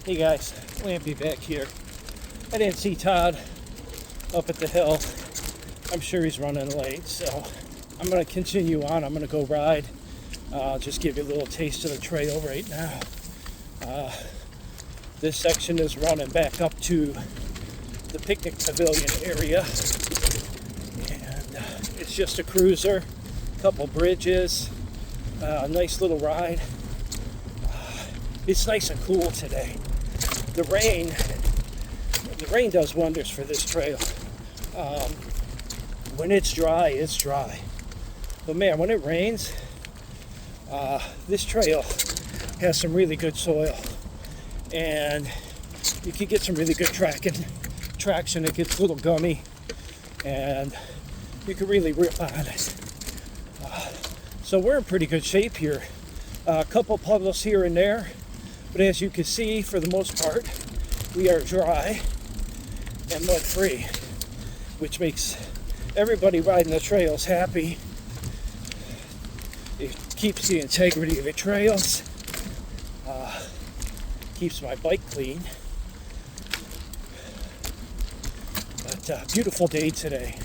Hey guys, Lampy back here. I didn't see Todd up at the hill. I'm sure he's running late, so I'm going to continue on. I'm going to go ride. I'll just give you a little taste of the trail right now. This section is running back up to the picnic pavilion area. And it's just a cruiser, a couple bridges, a nice little ride. It's nice and cool today. The rain does wonders for this trail. When it's dry, it's dry. But man, when it rains, this trail has some really good soil. And you can get some really good traction. It gets a little gummy. And you can really rip on it. So we're in pretty good shape here. A couple puddles here and there. But as you can see, for the most part, we are dry and mud-free, which makes everybody riding the trails happy. It keeps the integrity of the trails, keeps my bike clean. But beautiful day today.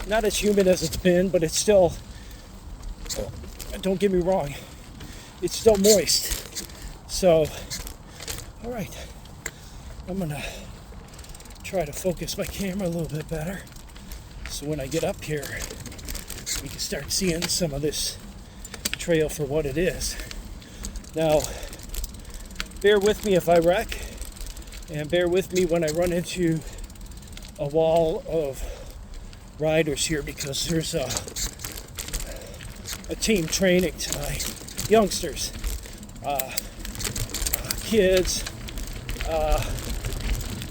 Not as humid as it's been, but it's still, don't get me wrong, it's still moist. So, all right, I'm gonna try to focus my camera a little bit better so when I get up here, we can start seeing some of this trail for what it is. Now, bear with me if I wreck, and bear with me when I run into a wall of riders here because there's a team training tonight. Youngsters. Kids,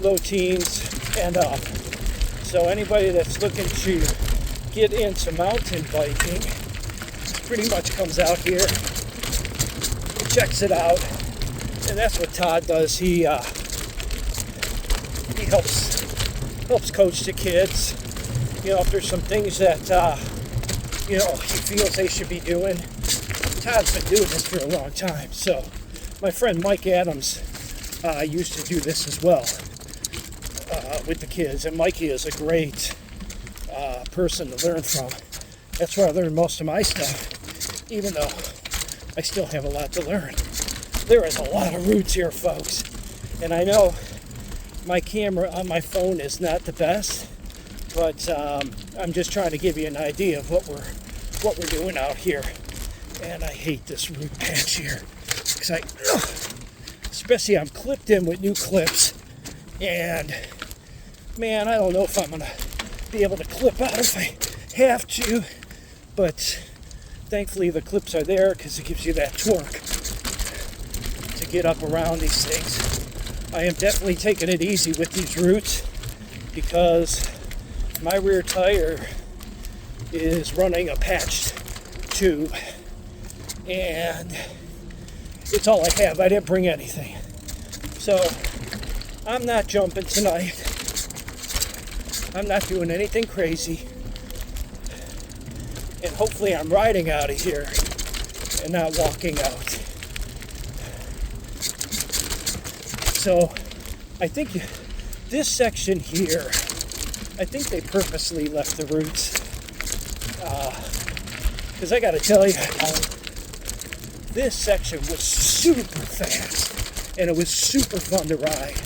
low teens, and up. So anybody that's looking to get into mountain biking pretty much comes out here, checks it out, and that's what Todd does. He helps coach the kids. You know, if there's some things that he feels they should be doing. Todd's been doing this for a long time, so. My friend Mike Adams used to do this as well with the kids, and Mikey is a great person to learn from. That's where I learned most of my stuff, even though I still have a lot to learn. There is a lot of routes here, folks, and I know my camera on my phone is not the best, but I'm just trying to give you an idea of what we're doing out here. And I hate this root patch here. Especially I'm clipped in with new clips, and man, I don't know if I'm gonna be able to clip out if I have to, but thankfully the clips are there because it gives you that torque to get up around these things. I am definitely taking it easy with these roots because my rear tire is running a patched tube, and it's all I have. I didn't bring anything. So, I'm not jumping tonight. I'm not doing anything crazy. And hopefully I'm riding out of here and not walking out. So, I think this section here, I think they purposely left the roots. Because I gotta tell you, this section was super fast, and it was super fun to ride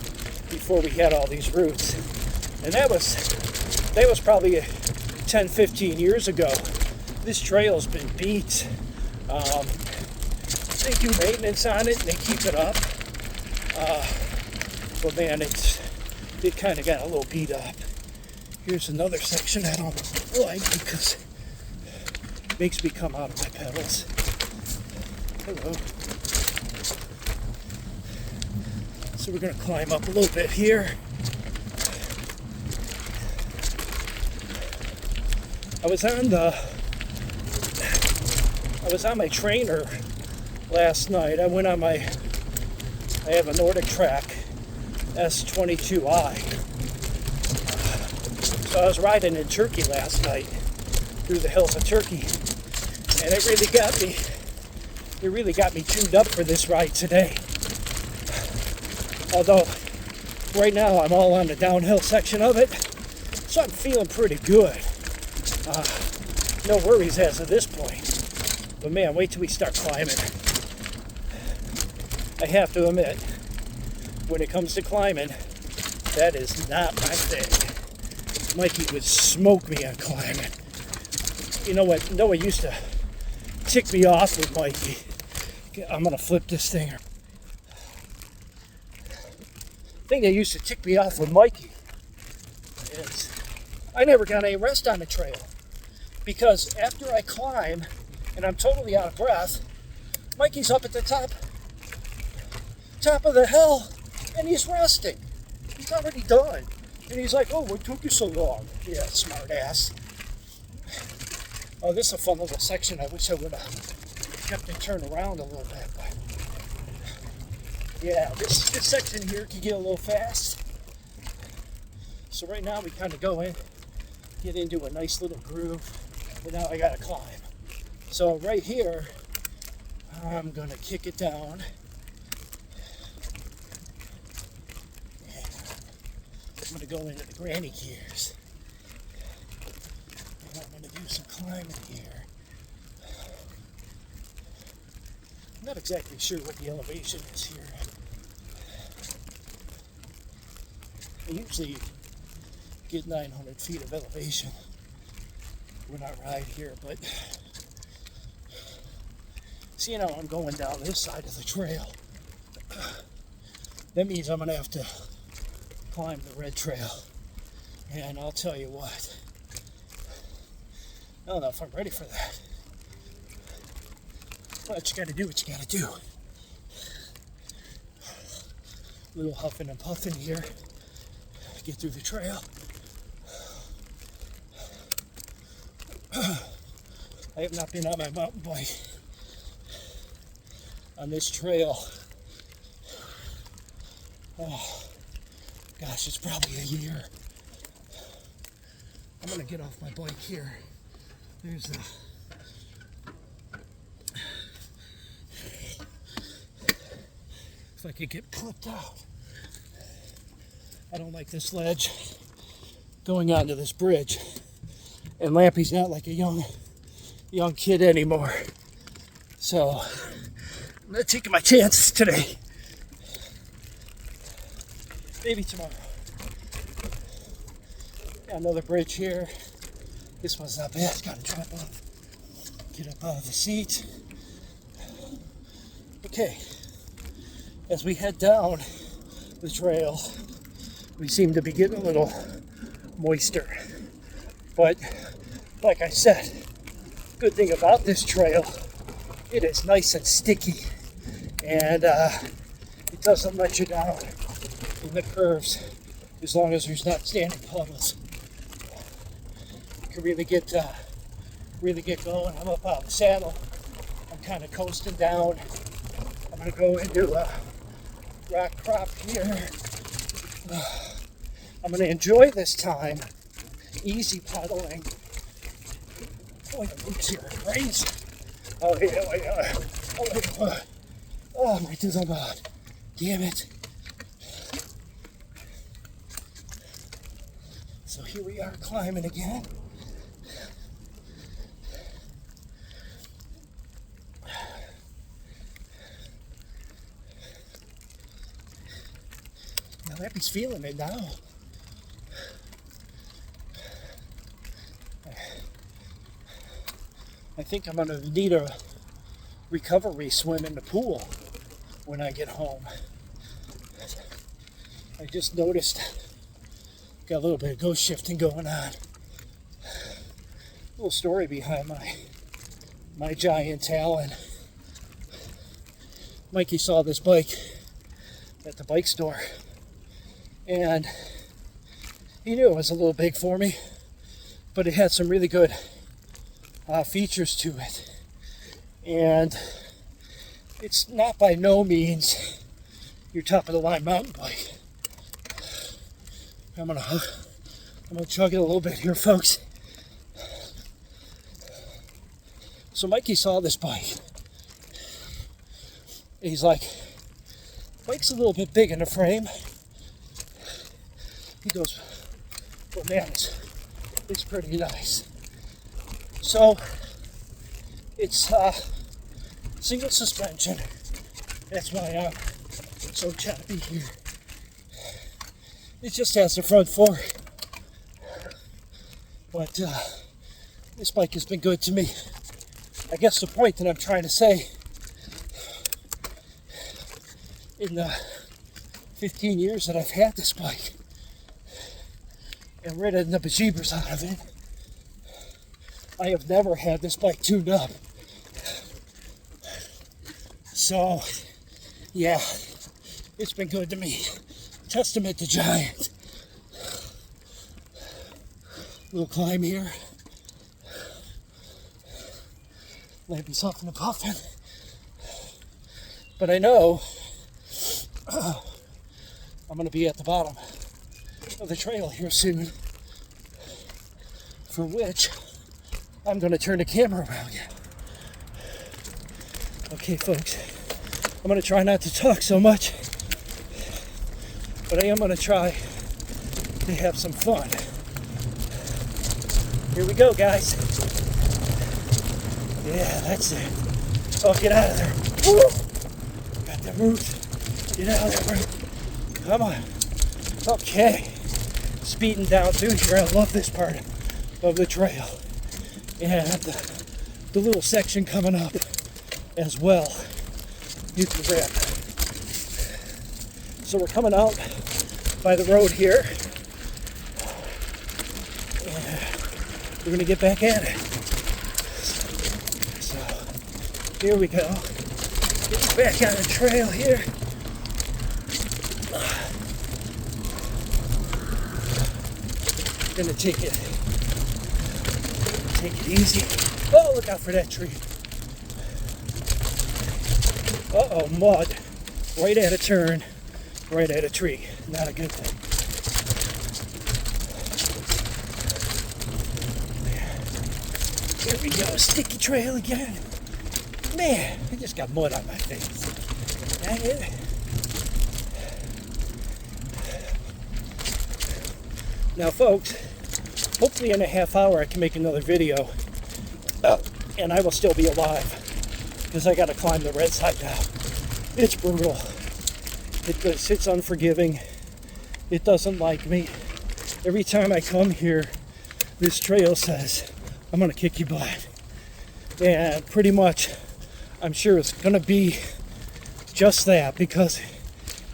before we had all these roots. And that was probably 10, 15 years ago. This trail's been beat. They do maintenance on it, and they keep it up. But man, it kind of got a little beat up. Here's another section I don't like because it makes me come out of my pedals. Hello. So we're going to climb up a little bit here. I was on my trainer last night. I have a Nordic Track S22i. So I was riding in Turkey last night through the hills of Turkey, and it really got me tuned up for this ride today. Although right now I'm all on the downhill section of it, so I'm feeling pretty good. No worries as of this point. But man, wait till we start climbing. I have to admit, when it comes to climbing, that is not my thing. Mikey would smoke me on climbing. You know what? No one used to tick me off with Mikey. I'm gonna flip this thing. The thing that used to tick me off with Mikey is I never got any rest on the trail. Because after I climb and I'm totally out of breath, Mikey's up at the top of the hill and he's resting. He's already done. And he's like, oh, what took you so long? Yeah, smart ass. Oh, this is a fun little section. I wish I would have kept it turned around a little bit. But yeah, this section here can get a little fast. So right now we kind of go in, get into a nice little groove. But now I gotta climb. So right here, I'm gonna kick it down. And I'm gonna go into the granny gears. And I'm gonna do some climbing here. I'm not exactly sure what the elevation is here. I usually get 900 feet of elevation when I ride here, but seeing how I'm going down this side of the trail, that means I'm gonna have to climb the red trail. And I'll tell you what, I don't know if I'm ready for that. But you gotta do what you gotta do. A little huffing and puffing here, get through the trail. I have not been on my mountain bike on this trail. Oh, gosh, it's probably a year. I'm gonna get off my bike here. There's the if I could get clipped out. I don't like this ledge going onto this bridge. And Lampy's not like a young kid anymore. So I'm not taking my chances today. Maybe tomorrow. Got another bridge here. This one's not bad. Gotta drop off. Get up out of the seat. Okay. As we head down the trail, we seem to be getting a little moister. But like I said, good thing about this trail, it is nice and sticky, and it doesn't let you down in the curves as long as there's not standing puddles. You can really get going. I'm up out of the saddle. I'm kind of coasting down. I'm gonna go into a rock crop here. I'm gonna enjoy this time. Easy pedaling. Boy, the roots here are crazy. Oh, yeah. Oh, my tooth, I'm out. Damn it. So here we are climbing again. Now, Lappy's feeling it now. I think I'm going to need a recovery swim in the pool when I get home. I just noticed got a little bit of ghost shifting going on. Little story behind my giant Talon. Mikey saw this bike at the bike store, and he knew it was a little big for me, but it had some really good features to it, and it's not by no means your top of the line mountain bike. I'm gonna chug it a little bit here, folks. So Mikey saw this bike. He's like, Bike's a little bit big in the frame. He goes, but man, it's pretty nice. So it's single suspension. That's why I'm so choppy here. It just has the front fork. But this bike has been good to me. I guess the point that I'm trying to say, in the 15 years that I've had this bike and ridden the bejeebers out of it, I have never had this bike tuned up. So, yeah, it's been good to me. Testament to Giant. Little climb here. Maybe huffing and puffing. But I know I'm going to be at the bottom of the trail here soon, for which I'm going to turn the camera around you. Okay, folks, I'm going to try not to talk so much, but I am going to try to have some fun. Here we go, guys. Yeah, that's it. Oh, get out of there. Woo! Got the roots. Get out of there, bro. Come on. Okay. Speeding down through here. I love this part of the trail. And the little section coming up as well. You can rip. So we're coming out by the road here. And we're going to get back at it. So here we go. Get back on the trail here. Gonna take it easy. Oh, look out for that tree. Uh-oh, mud. Right at a turn, right at a tree. Not a good thing. Here we go, sticky trail again. Man, I just got mud on my face. Dang it. Now, folks, hopefully in a half hour I can make another video, and I will still be alive, because I got to climb the red side now. It's brutal. It's unforgiving. It doesn't like me. Every time I come here, this trail says, I'm going to kick your butt. And pretty much, I'm sure it's going to be just that, because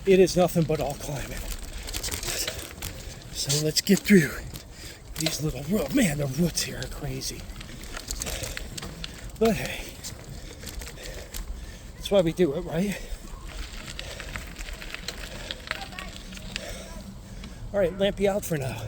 it is nothing but all climbing. So let's get through these little roots. Man, the roots here are crazy. But hey, that's why we do it, right? All right, Lampy out for now.